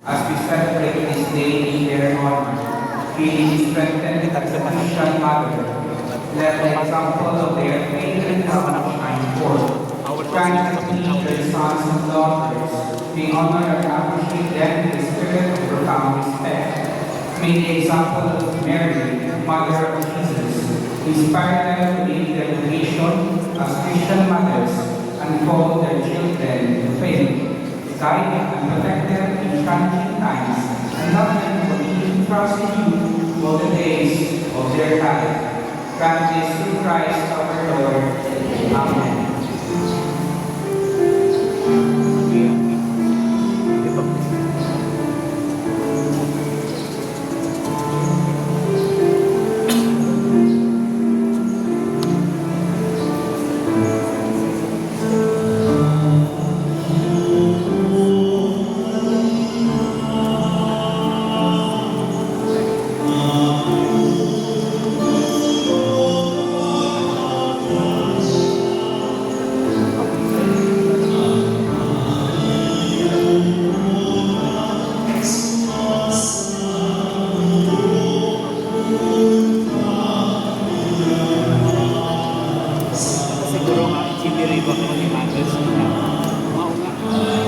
as we celebrate this day in their honor. We strengthen the Christian mother. Let the example of their faith and love shine forth. Grant us each their sons and daughters. We honor and appreciate them in the spirit of profound respect. May the example of Mary, Mother of Jesus, inspire them to live their vocation as Christian mothers and call their children to faith. Guide and protect them in challenging times and help them to continue to trust in you all the days of their life. Grant this through Christ our Lord. Amen. Siguro nga, siniriba ko ni Mother's Day. Mao nga.